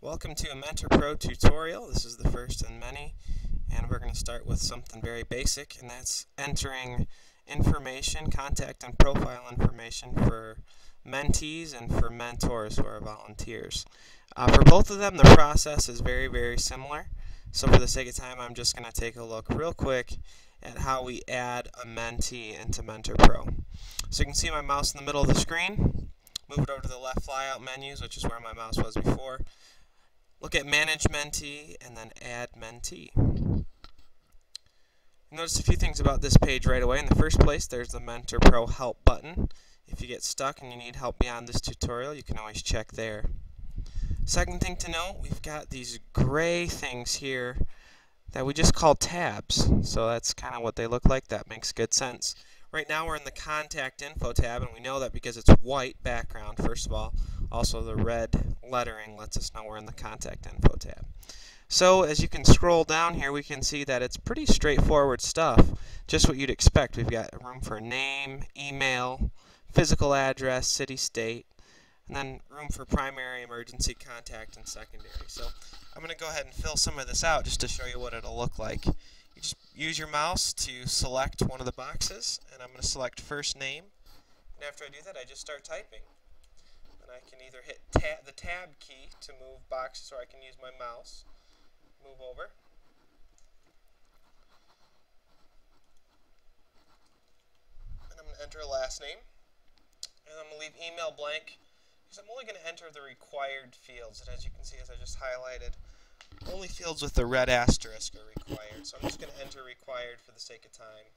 Welcome to a MPRO tutorial. This is the first in many, and we're going to start with something very basic, and that's entering information, contact and profile information for mentees and for mentors who are volunteers. For both of them, the process is very, very similar. So for the sake of time, I'm just going to take a look real quick at how we add a mentee into MPRO. So you can see my mouse in the middle of the screen. Move it over to the left flyout menus, which is where my mouse was before. Look at Manage Mentee and then Add Mentee. Notice a few things about this page right away. In the first place, there's the MPRO Help button. If you get stuck and you need help beyond this tutorial, you can always check there. Second thing to note, we've got these gray things here that we just call tabs. So that's kind of what they look like. That makes good sense. Right now we're in the Contact Info tab, and we know that because it's white background, first of all. Also the red lettering lets us know we're in the Contact Info tab. So as you can scroll down here, we can see that it's pretty straightforward stuff, just what you'd expect. We've got room for name, email, physical address, city, state, and then room for primary, emergency contact, and secondary. So I'm going to go ahead and fill some of this out just to show you what it'll look like. You just use your mouse to select one of the boxes, and I'm going to select first name. And after I do that, I just start typing. And I can either hit the tab key to move boxes, or I can use my mouse. Move over. And I'm going to enter a last name. And I'm going to leave email blank, because I'm only going to enter the required fields. And as you can see, as I just highlighted, only fields with the red asterisk are required. So I'm just going to enter required for the sake of time.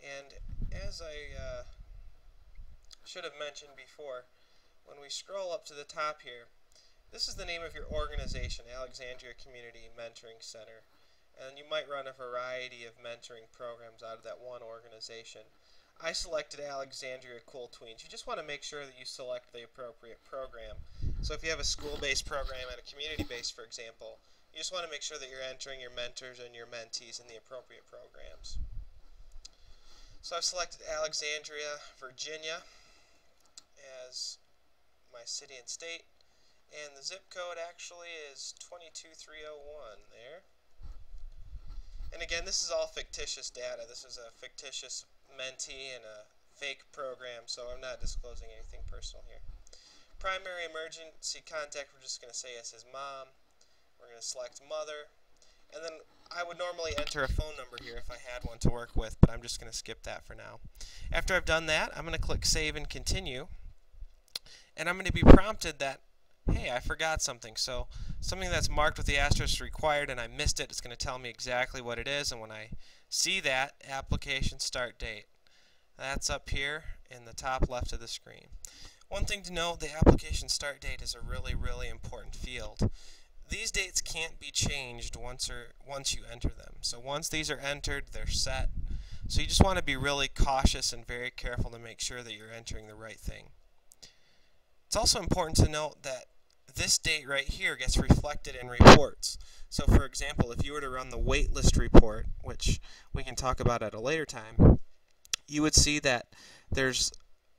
And as I should have mentioned before, when we scroll up to the top here, this is the name of your organization, Alexandria Community Mentoring Center. And you might run a variety of mentoring programs out of that one organization. I selected Alexandria Cool Tweens. You just want to make sure that you select the appropriate program. So if you have a school-based program and a community-based, for example, you just want to make sure that you're entering your mentors and your mentees in the appropriate programs. So I've selected Alexandria, Virginia as my city and state, and the zip code actually is 22301 there. And again, this is all fictitious data. This is a fictitious mentee and a fake program, so I'm not disclosing anything personal here. Primary emergency contact, we're just going to say is his mom. We're going to select mother. And then I would normally enter a phone number here if I had one to work with, but I'm just going to skip that for now. After I've done that, I'm going to click Save and Continue. And I'm going to be prompted that, hey, I forgot something. So something that's marked with the asterisk required and I missed it, it's going to tell me exactly what it is. And when I see that, application start date. That's up here in the top left of the screen. One thing to note, the application start date is a really, really important field. These dates can't be changed once you enter them. So once these are entered, they're set. So you just want to be really cautious and very careful to make sure that you're entering the right thing. It's also important to note that this date right here gets reflected in reports. So for example, if you were to run the waitlist report, which we can talk about at a later time, you would see that there's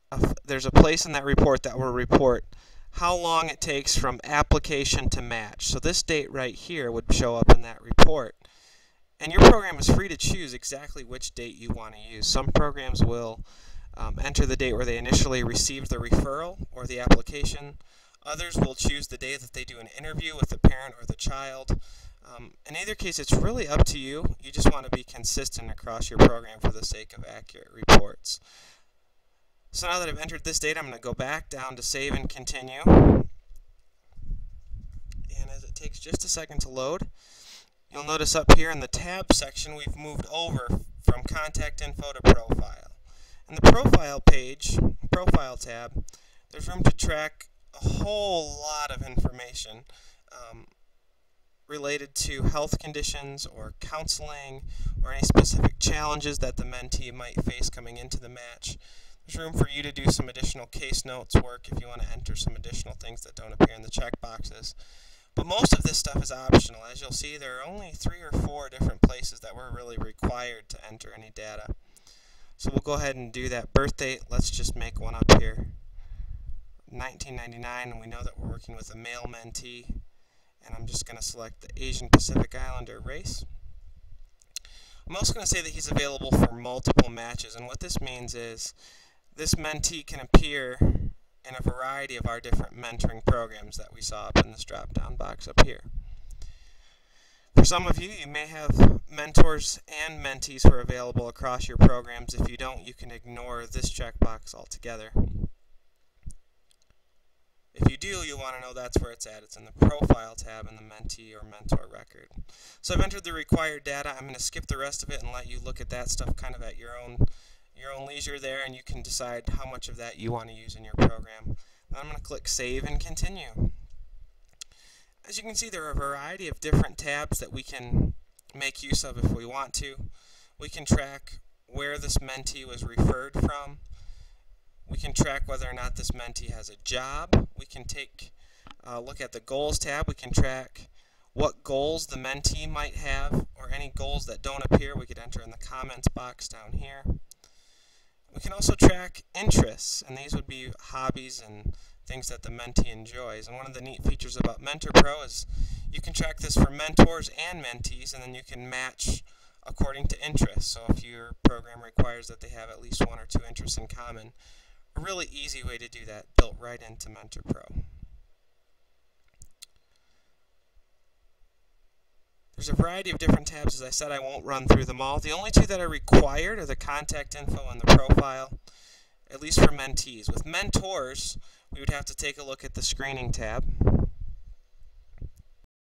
a place in that report that will report how long it takes from application to match. So this date right here would show up in that report. And your program is free to choose exactly which date you want to use. Some programs will enter the date where they initially received the referral or the application. Others will choose the day that they do an interview with the parent or the child. In either case, it's really up to you. You just want to be consistent across your program for the sake of accurate reports. So now that I've entered this date, I'm going to go back down to Save and Continue. And as it takes just a second to load, you'll notice up here in the tab section we've moved over from Contact Info to Profile. In the Profile page, Profile tab, there's room to track a whole lot of information related to health conditions or counseling or any specific challenges that the mentee might face coming into the match. There's room for you to do some additional case notes work if you want to enter some additional things that don't appear in the checkboxes. But most of this stuff is optional. As you'll see, there are only 3 or 4 different places that we're really required to enter any data. So we'll go ahead and do that birth date. Let's just make one up here. 1999, and we know that we're working with a male mentee. And I'm just going to select the Asian Pacific Islander race. I'm also going to say that he's available for multiple matches, and what this means is this mentee can appear in a variety of our different mentoring programs that we saw up in this drop-down box up here. For some of you, you may have mentors and mentees who are available across your programs. If you don't, you can ignore this checkbox altogether. If you do, you'll want to know that's where it's at. It's in the Profile tab in the Mentee or Mentor record. So I've entered the required data. I'm going to skip the rest of it and let you look at that stuff kind of at your own leisure there, and you can decide how much of that you want to use in your program. Then I'm going to click Save and Continue. As you can see, there are a variety of different tabs that we can make use of if we want to. We can track where this mentee was referred from. We can track whether or not this mentee has a job. We can take a look at the Goals tab. We can track what goals the mentee might have, or any goals that don't appear we could enter in the comments box down here. We can also track interests, and these would be hobbies and things that the mentee enjoys. And one of the neat features about MentorPro is you can track this for mentors and mentees, and then you can match according to interests. So if your program requires that they have at least one or two interests in common, a really easy way to do that, built right into MentorPro. There's a variety of different tabs. As I said, I won't run through them all. The only two that are required are the contact info and the profile, at least for mentees. With mentors, we would have to take a look at the screening tab.